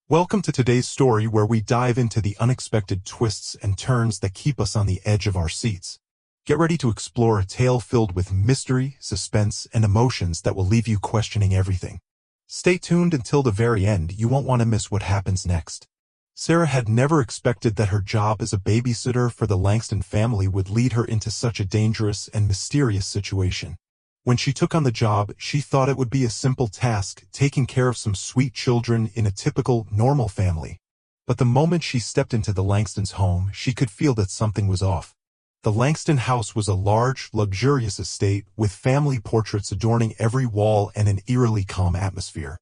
Welcome to today's story where we dive into the unexpected twists and turns that keep us on the edge of our seats. Get ready to explore a tale filled with mystery, suspense, and emotions that will leave you questioning everything. Stay tuned until the very end, you won't want to miss what happens next. Sarah had never expected that her job as a babysitter for the Langston family would lead her into such a dangerous and mysterious situation. When she took on the job, she thought it would be a simple task, taking care of some sweet children in a typical, normal family. But the moment she stepped into the Langston's home, she could feel that something was off. The Langston house was a large, luxurious estate with family portraits adorning every wall and an eerily calm atmosphere.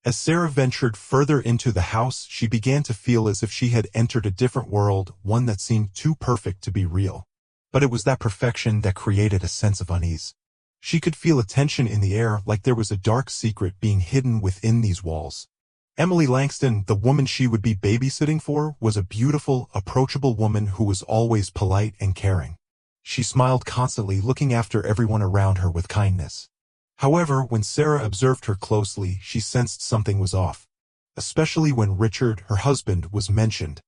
As Sarah ventured further into the house, she began to feel as if she had entered a different world, one that seemed too perfect to be real. But it was that perfection that created a sense of unease. She could feel a tension in the air, like there was a dark secret being hidden within these walls. Emily Langston, the woman she would be babysitting for, was a beautiful, approachable woman who was always polite and caring. She smiled constantly, looking after everyone around her with kindness. However, when Sarah observed her closely, she sensed something was off. Especially when Richard, her husband, was mentioned.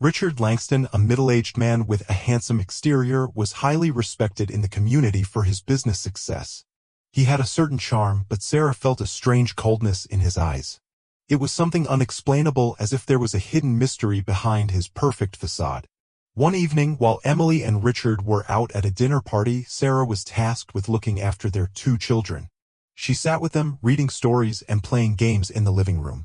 Richard Langston, a middle-aged man with a handsome exterior, was highly respected in the community for his business success. He had a certain charm, but Sarah felt a strange coldness in his eyes. It was something unexplainable, as if there was a hidden mystery behind his perfect facade. One evening, while Emily and Richard were out at a dinner party, Sarah was tasked with looking after their two children. She sat with them, reading stories and playing games in the living room.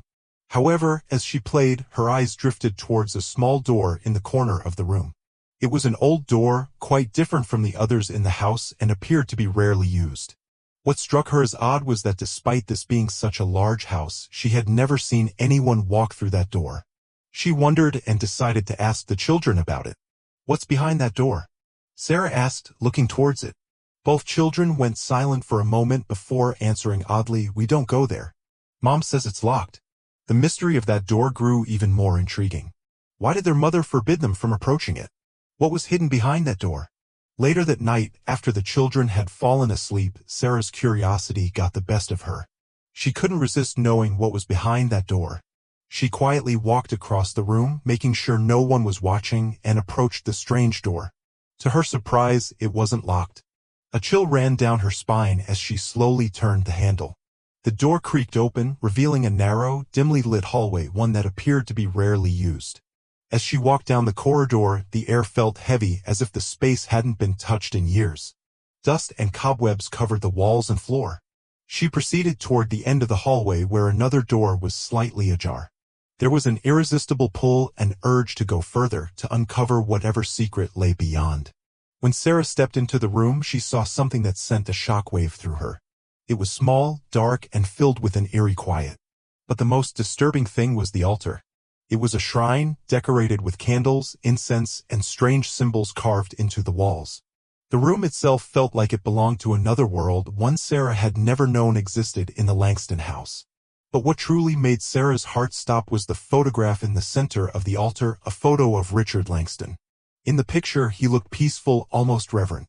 However, as she played, her eyes drifted towards a small door in the corner of the room. It was an old door, quite different from the others in the house, and appeared to be rarely used. What struck her as odd was that despite this being such a large house, she had never seen anyone walk through that door. She wondered and decided to ask the children about it. "What's behind that door?" Sarah asked, looking towards it. Both children went silent for a moment before answering oddly, "We don't go there. Mom says it's locked." The mystery of that door grew even more intriguing. Why did their mother forbid them from approaching it? What was hidden behind that door? Later that night, after the children had fallen asleep, Sarah's curiosity got the best of her. She couldn't resist knowing what was behind that door. She quietly walked across the room, making sure no one was watching, and approached the strange door. To her surprise, it wasn't locked. A chill ran down her spine as she slowly turned the handle. The door creaked open, revealing a narrow, dimly lit hallway, one that appeared to be rarely used. As she walked down the corridor, the air felt heavy, as if the space hadn't been touched in years. Dust and cobwebs covered the walls and floor. She proceeded toward the end of the hallway, where another door was slightly ajar. There was an irresistible pull, an urge to go further, to uncover whatever secret lay beyond. When Sarah stepped into the room, she saw something that sent a shockwave through her. It was small, dark, and filled with an eerie quiet. But the most disturbing thing was the altar. It was a shrine, decorated with candles, incense, and strange symbols carved into the walls. The room itself felt like it belonged to another world, one Sarah had never known existed in the Langston house. But what truly made Sarah's heart stop was the photograph in the center of the altar, a photo of Richard Langston. In the picture, he looked peaceful, almost reverent.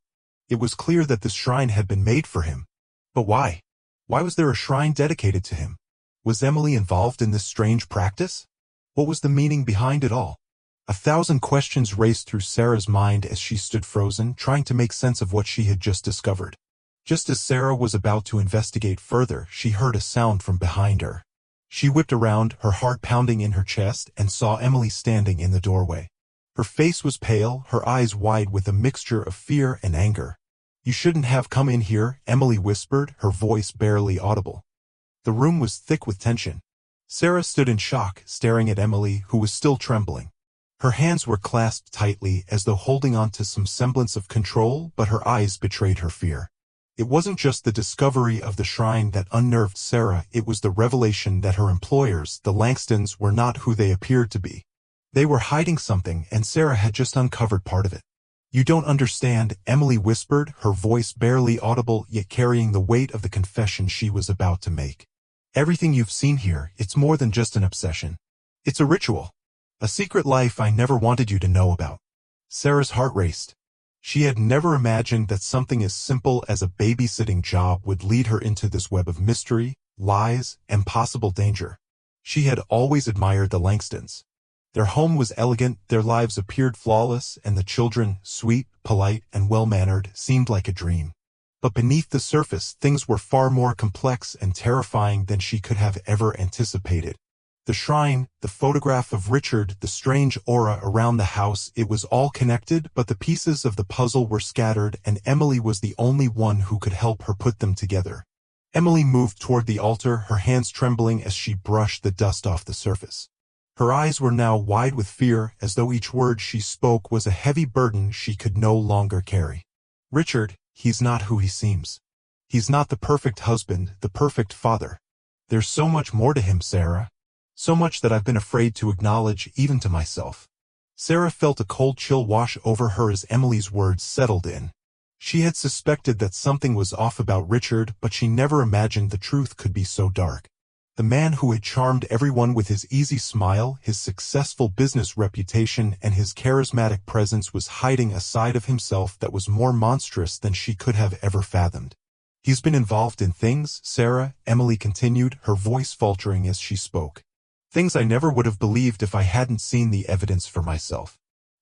It was clear that this shrine had been made for him. But why? Why was there a shrine dedicated to him? Was Emily involved in this strange practice? What was the meaning behind it all? 1,000 questions raced through Sarah's mind as she stood frozen, trying to make sense of what she had just discovered. Just as Sarah was about to investigate further, she heard a sound from behind her. She whipped around, her heart pounding in her chest, and saw Emily standing in the doorway. Her face was pale, her eyes wide with a mixture of fear and anger. "You shouldn't have come in here," Emily whispered, her voice barely audible. The room was thick with tension. Sarah stood in shock, staring at Emily, who was still trembling. Her hands were clasped tightly, as though holding on to some semblance of control, but her eyes betrayed her fear. It wasn't just the discovery of the shrine that unnerved Sarah, it was the revelation that her employers, the Langstons, were not who they appeared to be. They were hiding something, and Sarah had just uncovered part of it. "You don't understand," Emily whispered, her voice barely audible, yet carrying the weight of the confession she was about to make. "Everything you've seen here, it's more than just an obsession. It's a ritual. A secret life I never wanted you to know about." Sarah's heart raced. She had never imagined that something as simple as a babysitting job would lead her into this web of mystery, lies, and possible danger. She had always admired the Langstons. Their home was elegant, their lives appeared flawless, and the children, sweet, polite, and well-mannered, seemed like a dream. But beneath the surface, things were far more complex and terrifying than she could have ever anticipated. The shrine, the photograph of Richard, the strange aura around the house, it was all connected, but the pieces of the puzzle were scattered, and Emily was the only one who could help her put them together. Emily moved toward the altar, her hands trembling as she brushed the dust off the surface. Her eyes were now wide with fear, as though each word she spoke was a heavy burden she could no longer carry. Richard, he's not who he seems. He's not the perfect husband, the perfect father. There's so much more to him, Sarah. So much that I've been afraid to acknowledge even to myself. Sarah felt a cold chill wash over her as Emily's words settled in. She had suspected that something was off about Richard, but she never imagined the truth could be so dark. The man who had charmed everyone with his easy smile, his successful business reputation, and his charismatic presence was hiding a side of himself that was more monstrous than she could have ever fathomed. He's been involved in things, Sarah, Emily continued, her voice faltering as she spoke. Things I never would have believed if I hadn't seen the evidence for myself.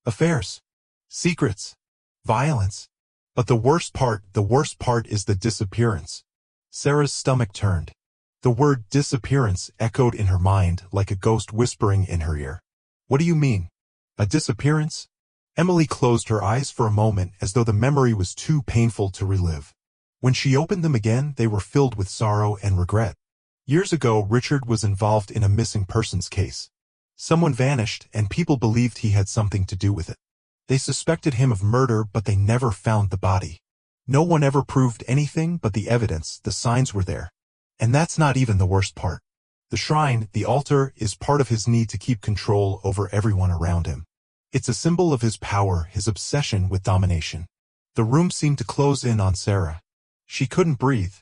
Affairs. Secrets. Violence. But the worst part is the disappearance. Sarah's stomach turned. The word disappearance echoed in her mind like a ghost whispering in her ear. What do you mean? A disappearance? Emily closed her eyes for a moment as though the memory was too painful to relive. When she opened them again, they were filled with sorrow and regret. Years ago, Richard was involved in a missing persons case. Someone vanished, and people believed he had something to do with it. They suspected him of murder, but they never found the body. No one ever proved anything, but the evidence, the signs were there. And that's not even the worst part. The shrine, the altar, is part of his need to keep control over everyone around him. It's a symbol of his power, his obsession with domination. The room seemed to close in on Sarah. She couldn't breathe.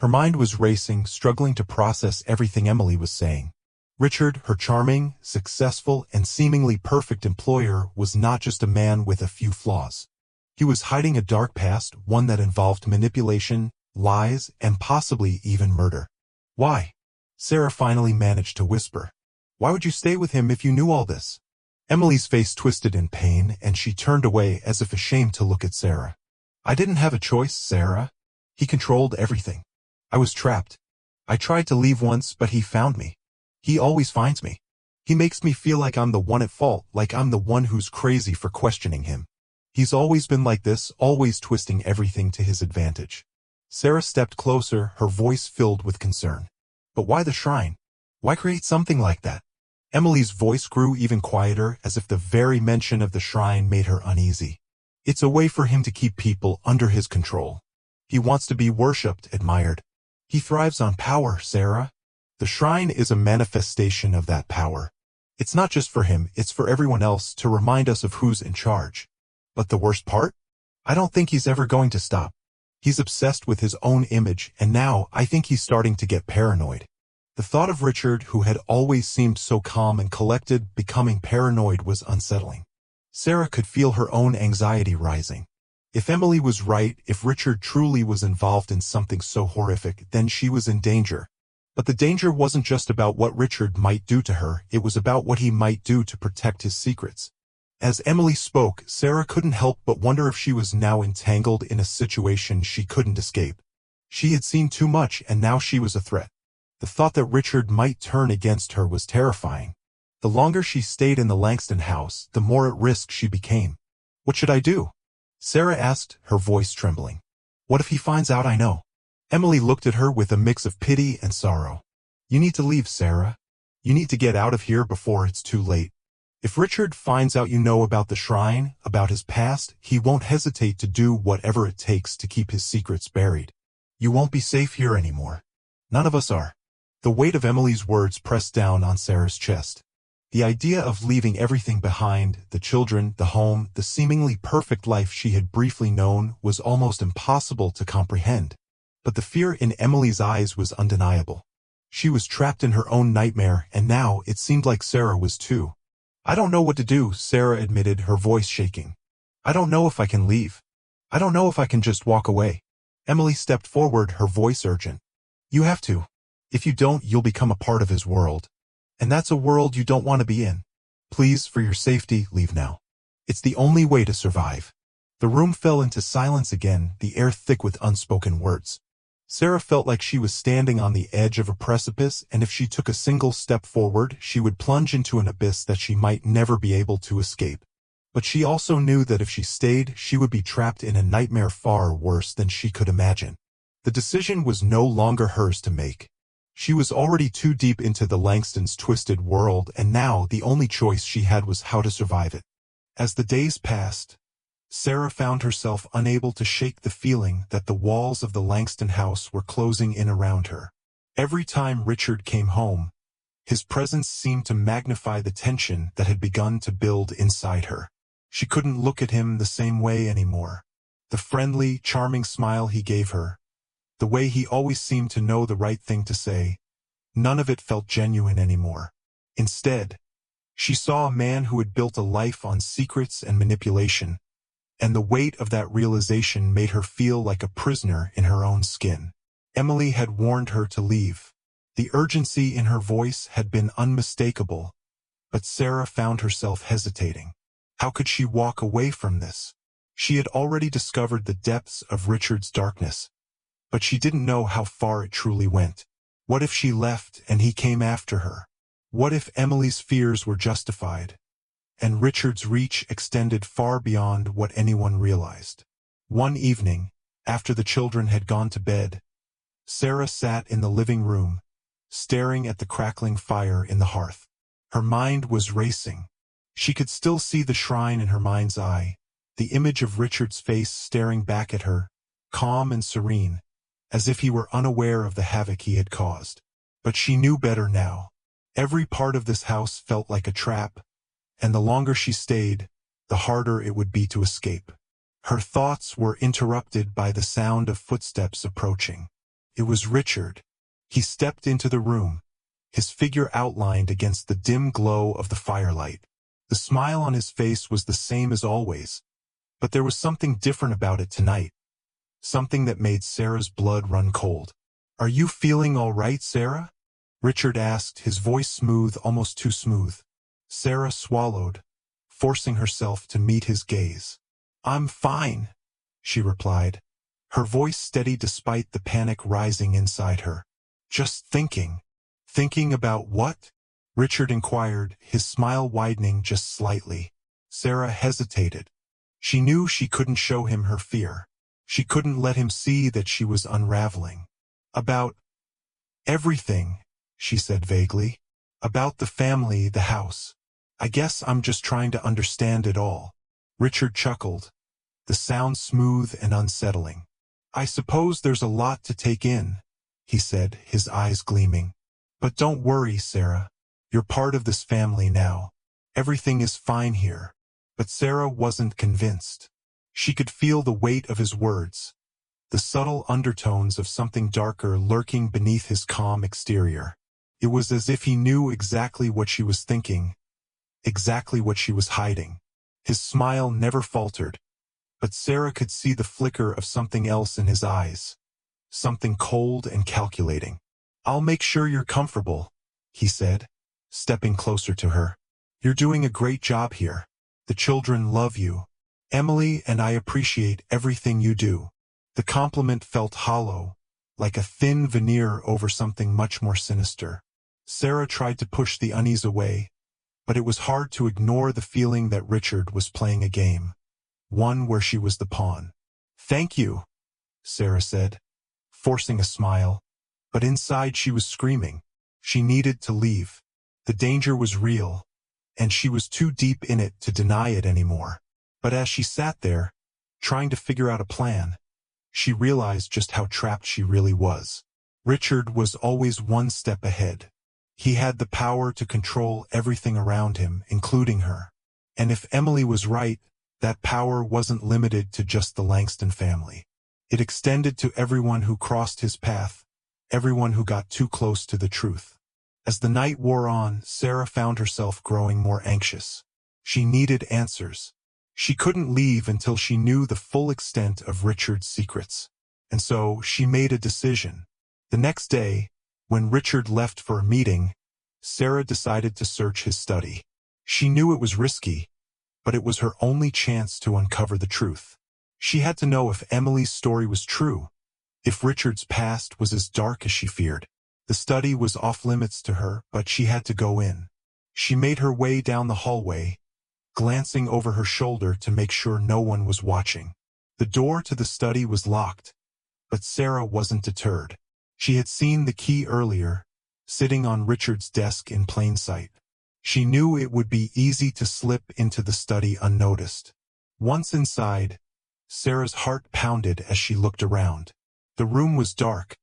Her mind was racing, struggling to process everything Emily was saying. Richard, her charming, successful, and seemingly perfect employer, was not just a man with a few flaws. He was hiding a dark past, one that involved manipulation, lies, and possibly even murder. Why? Sarah finally managed to whisper. Why would you stay with him if you knew all this? Emily's face twisted in pain, and she turned away as if ashamed to look at Sarah. I didn't have a choice, Sarah. He controlled everything. I was trapped. I tried to leave once, but he found me. He always finds me. He makes me feel like I'm the one at fault, like I'm the one who's crazy for questioning him. He's always been like this, always twisting everything to his advantage. Sarah stepped closer, her voice filled with concern. But why the shrine? Why create something like that? Emily's voice grew even quieter, as if the very mention of the shrine made her uneasy. It's a way for him to keep people under his control. He wants to be worshipped, admired. He thrives on power, Sarah. The shrine is a manifestation of that power. It's not just for him, it's for everyone else, to remind us of who's in charge. But the worst part? I don't think he's ever going to stop. He's obsessed with his own image, and now I think he's starting to get paranoid. The thought of Richard, who had always seemed so calm and collected, becoming paranoid was unsettling. Sarah could feel her own anxiety rising. If Emily was right, if Richard truly was involved in something so horrific, then she was in danger. But the danger wasn't just about what Richard might do to her, it was about what he might do to protect his secrets. As Emily spoke, Sarah couldn't help but wonder if she was now entangled in a situation she couldn't escape. She had seen too much, and now she was a threat. The thought that Richard might turn against her was terrifying. The longer she stayed in the Langston house, the more at risk she became. What should I do? Sarah asked, her voice trembling. What if he finds out I know? Emily looked at her with a mix of pity and sorrow. You need to leave, Sarah. You need to get out of here before it's too late. If Richard finds out you know about the shrine, about his past, he won't hesitate to do whatever it takes to keep his secrets buried. You won't be safe here anymore. None of us are. The weight of Emily's words pressed down on Sarah's chest. The idea of leaving everything behind, the children, the home, the seemingly perfect life she had briefly known, was almost impossible to comprehend. But the fear in Emily's eyes was undeniable. She was trapped in her own nightmare, and now it seemed like Sarah was too. I don't know what to do, Sarah admitted, her voice shaking. I don't know if I can leave. I don't know if I can just walk away. Emily stepped forward, her voice urgent. You have to. If you don't, you'll become a part of his world. And that's a world you don't want to be in. Please, for your safety, leave now. It's the only way to survive. The room fell into silence again, the air thick with unspoken words. Sarah felt like she was standing on the edge of a precipice, and if she took a single step forward, she would plunge into an abyss that she might never be able to escape. But she also knew that if she stayed, she would be trapped in a nightmare far worse than she could imagine. The decision was no longer hers to make. She was already too deep into the Langston's twisted world, and now the only choice she had was how to survive it. As the days passed, Sarah found herself unable to shake the feeling that the walls of the Langston house were closing in around her. Every time Richard came home, his presence seemed to magnify the tension that had begun to build inside her. She couldn't look at him the same way anymore. The friendly, charming smile he gave her, the way he always seemed to know the right thing to say, none of it felt genuine anymore. Instead, she saw a man who had built a life on secrets and manipulation, and the weight of that realization made her feel like a prisoner in her own skin. Emily had warned her to leave. The urgency in her voice had been unmistakable, but Sarah found herself hesitating. How could she walk away from this? She had already discovered the depths of Richard's darkness, but she didn't know how far it truly went. What if she left and he came after her? What if Emily's fears were justified, and Richard's reach extended far beyond what anyone realized? One evening, after the children had gone to bed, Sarah sat in the living room, staring at the crackling fire in the hearth. Her mind was racing. She could still see the shrine in her mind's eye, the image of Richard's face staring back at her, calm and serene, as if he were unaware of the havoc he had caused. But she knew better now. Every part of this house felt like a trap, and the longer she stayed, the harder it would be to escape. Her thoughts were interrupted by the sound of footsteps approaching. It was Richard. He stepped into the room, his figure outlined against the dim glow of the firelight. The smile on his face was the same as always, but there was something different about it tonight. Something that made Sarah's blood run cold. "Are you feeling all right, Sarah?" Richard asked, his voice smooth, almost too smooth. Sarah swallowed, forcing herself to meet his gaze. "I'm fine," she replied, her voice steady despite the panic rising inside her. "Just thinking." "Thinking about what?" Richard inquired, his smile widening just slightly. Sarah hesitated. She knew she couldn't show him her fear. She couldn't let him see that she was unraveling. "About everything," she said vaguely. "About the family, the house. I guess I'm just trying to understand it all." Richard chuckled, the sound smooth and unsettling. "I suppose there's a lot to take in," he said, his eyes gleaming. "But don't worry, Sarah. You're part of this family now. Everything is fine here." But Sarah wasn't convinced. She could feel the weight of his words, the subtle undertones of something darker lurking beneath his calm exterior. It was as if he knew exactly what she was thinking, exactly what she was hiding. His smile never faltered, but Sarah could see the flicker of something else in his eyes, something cold and calculating. "I'll make sure you're comfortable," he said, stepping closer to her. "You're doing a great job here. The children love you, Emily, and I appreciate everything you do." The compliment felt hollow, like a thin veneer over something much more sinister. Sarah tried to push the unease away, but it was hard to ignore the feeling that Richard was playing a game, one where she was the pawn. "Thank you," Sarah said, forcing a smile, but inside she was screaming. She needed to leave. The danger was real, and she was too deep in it to deny it anymore. But as she sat there, trying to figure out a plan, she realized just how trapped she really was. Richard was always one step ahead. He had the power to control everything around him, including her. And if Emily was right, that power wasn't limited to just the Langston family. It extended to everyone who crossed his path, everyone who got too close to the truth. As the night wore on, Sarah found herself growing more anxious. She needed answers. She couldn't leave until she knew the full extent of Richard's secrets. And so she made a decision. The next day, when Richard left for a meeting, Sarah decided to search his study. She knew it was risky, but it was her only chance to uncover the truth. She had to know if Emily's story was true, if Richard's past was as dark as she feared. The study was off-limits to her, but she had to go in. She made her way down the hallway, glancing over her shoulder to make sure no one was watching. The door to the study was locked, but Sarah wasn't deterred. She had seen the key earlier, sitting on Richard's desk in plain sight. She knew it would be easy to slip into the study unnoticed. Once inside, Sarah's heart pounded as she looked around. The room was dark,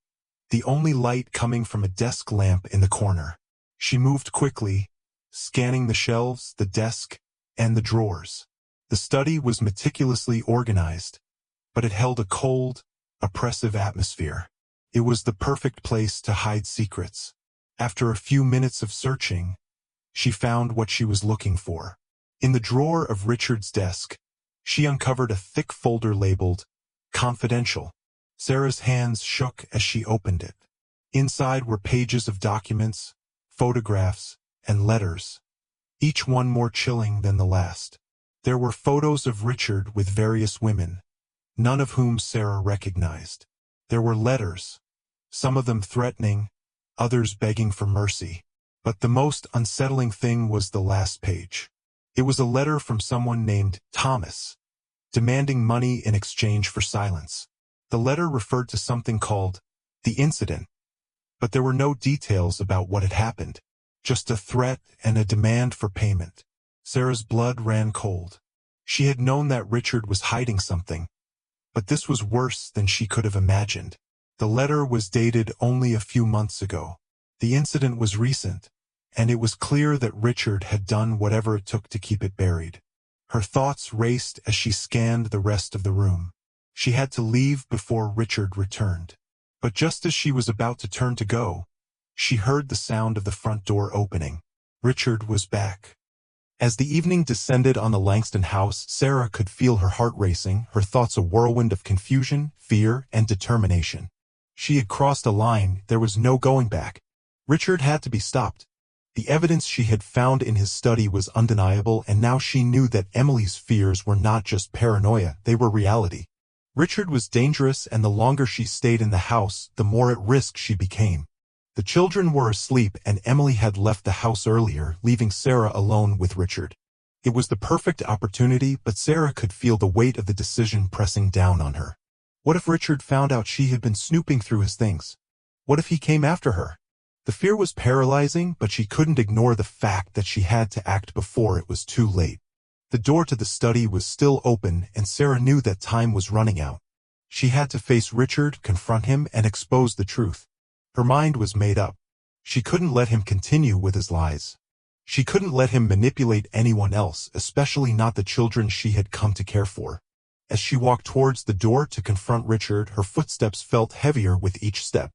the only light coming from a desk lamp in the corner. She moved quickly, scanning the shelves, the desk, and the drawers. The study was meticulously organized, but it held a cold, oppressive atmosphere. It was the perfect place to hide secrets. After a few minutes of searching, she found what she was looking for. In the drawer of Richard's desk, she uncovered a thick folder labeled "Confidential." Sarah's hands shook as she opened it. Inside were pages of documents, photographs, and letters, each one more chilling than the last. There were photos of Richard with various women, none of whom Sarah recognized. There were letters, some of them threatening, others begging for mercy. But the most unsettling thing was the last page. It was a letter from someone named Thomas, demanding money in exchange for silence. The letter referred to something called the incident, but there were no details about what had happened, just a threat and a demand for payment. Sarah's blood ran cold. She had known that Richard was hiding something, but this was worse than she could have imagined. The letter was dated only a few months ago. The incident was recent, and it was clear that Richard had done whatever it took to keep it buried. Her thoughts raced as she scanned the rest of the room. She had to leave before Richard returned. But just as she was about to turn to go, she heard the sound of the front door opening. Richard was back. As the evening descended on the Langston house, Sarah could feel her heart racing, her thoughts a whirlwind of confusion, fear, and determination. She had crossed a line, there was no going back. Richard had to be stopped. The evidence she had found in his study was undeniable, and now she knew that Emily's fears were not just paranoia, they were reality. Richard was dangerous, and the longer she stayed in the house, the more at risk she became. The children were asleep, and Emily had left the house earlier, leaving Sarah alone with Richard. It was the perfect opportunity, but Sarah could feel the weight of the decision pressing down on her. What if Richard found out she had been snooping through his things? What if he came after her? The fear was paralyzing, but she couldn't ignore the fact that she had to act before it was too late. The door to the study was still open, and Sarah knew that time was running out. She had to face Richard, confront him, and expose the truth. Her mind was made up. She couldn't let him continue with his lies. She couldn't let him manipulate anyone else, especially not the children she had come to care for. As she walked towards the door to confront Richard, her footsteps felt heavier with each step.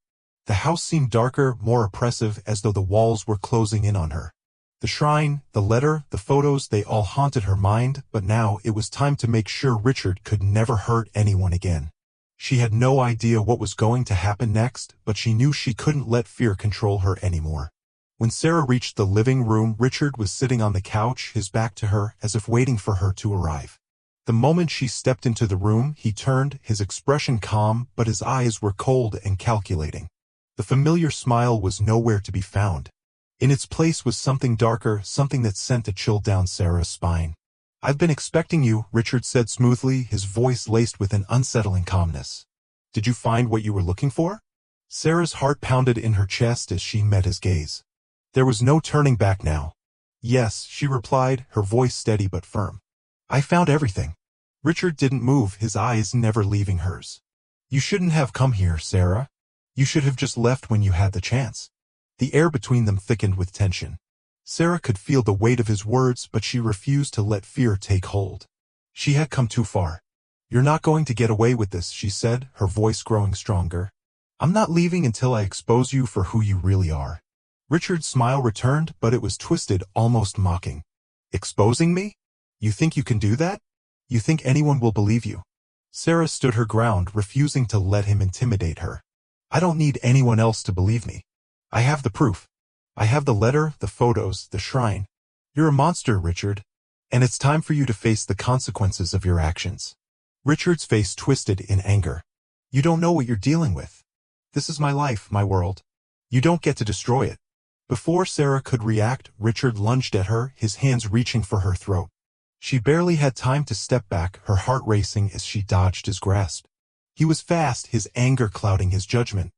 The house seemed darker, more oppressive, as though the walls were closing in on her. The shrine, the letter, the photos, they all haunted her mind, but now it was time to make sure Richard could never hurt anyone again. She had no idea what was going to happen next, but she knew she couldn't let fear control her anymore. When Sarah reached the living room, Richard was sitting on the couch, his back to her, as if waiting for her to arrive. The moment she stepped into the room, he turned, his expression calm, but his eyes were cold and calculating. The familiar smile was nowhere to be found. In its place was something darker, something that sent a chill down Sarah's spine. "I've been expecting you," Richard said smoothly, his voice laced with an unsettling calmness. "Did you find what you were looking for?" Sarah's heart pounded in her chest as she met his gaze. There was no turning back now. "Yes," she replied, her voice steady but firm. "I found everything." Richard didn't move, his eyes never leaving hers. "You shouldn't have come here, Sarah. You should have just left when you had the chance." The air between them thickened with tension. Sarah could feel the weight of his words, but she refused to let fear take hold. She had come too far. "You're not going to get away with this," she said, her voice growing stronger. "I'm not leaving until I expose you for who you really are." Richard's smile returned, but it was twisted, almost mocking. "Exposing me? You think you can do that? You think anyone will believe you?" Sarah stood her ground, refusing to let him intimidate her. "I don't need anyone else to believe me. I have the proof. I have the letter, the photos, the shrine. You're a monster, Richard. And it's time for you to face the consequences of your actions. Richard's face twisted in anger. You don't know what you're dealing with. This is my life, my world. You don't get to destroy it. Before Sarah could react, Richard lunged at her, his hands reaching for her throat. She barely had time to step back, her heart racing as she dodged his grasp. He was fast, his anger clouding his judgment.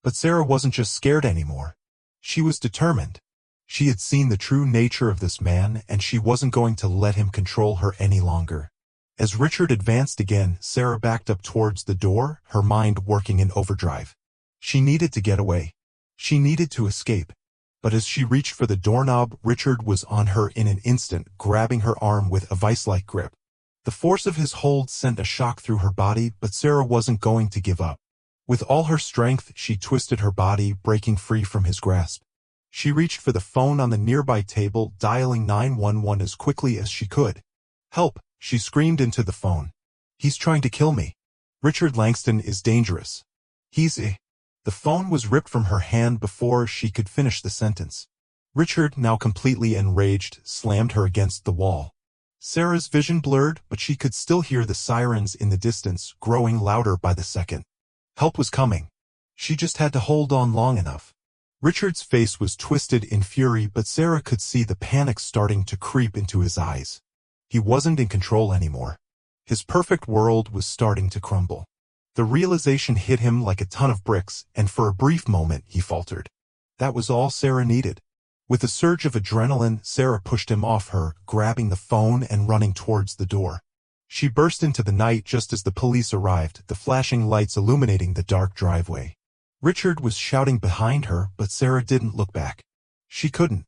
But Sarah wasn't just scared anymore. She was determined. She had seen the true nature of this man, and she wasn't going to let him control her any longer. As Richard advanced again, Sarah backed up towards the door, her mind working in overdrive. She needed to get away. She needed to escape. But as she reached for the doorknob, Richard was on her in an instant, grabbing her arm with a vice-like grip. The force of his hold sent a shock through her body, but Sarah wasn't going to give up. With all her strength, she twisted her body, breaking free from his grasp. She reached for the phone on the nearby table, dialing 911 as quickly as she could. Help, she screamed into the phone. He's trying to kill me. Richard Langston is dangerous. The phone was ripped from her hand before she could finish the sentence. Richard, now completely enraged, slammed her against the wall. Sarah's vision blurred, but she could still hear the sirens in the distance, growing louder by the second. Help was coming. She just had to hold on long enough. Richard's face was twisted in fury, but Sarah could see the panic starting to creep into his eyes. He wasn't in control anymore. His perfect world was starting to crumble. The realization hit him like a ton of bricks, and for a brief moment he faltered. That was all Sarah needed. With a surge of adrenaline, Sarah pushed him off her, grabbing the phone and running towards the door. She burst into the night just as the police arrived, the flashing lights illuminating the dark driveway. Richard was shouting behind her, but Sarah didn't look back. She couldn't.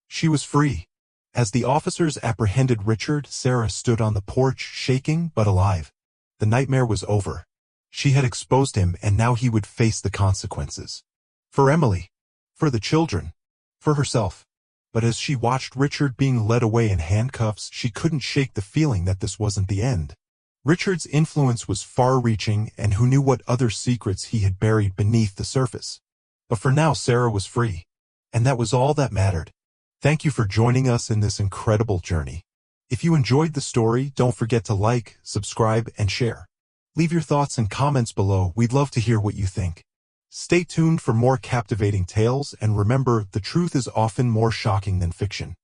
She was free. As the officers apprehended Richard, Sarah stood on the porch, shaking but alive. The nightmare was over. She had exposed him, and now he would face the consequences. For Emily. For the children. For herself. But as she watched Richard being led away in handcuffs, she couldn't shake the feeling that this wasn't the end. Richard's influence was far-reaching, and who knew what other secrets he had buried beneath the surface. But for now, Sarah was free. And that was all that mattered. Thank you for joining us in this incredible journey. If you enjoyed the story, don't forget to like, subscribe, and share. Leave your thoughts and comments below. We'd love to hear what you think. Stay tuned for more captivating tales, and remember, the truth is often more shocking than fiction.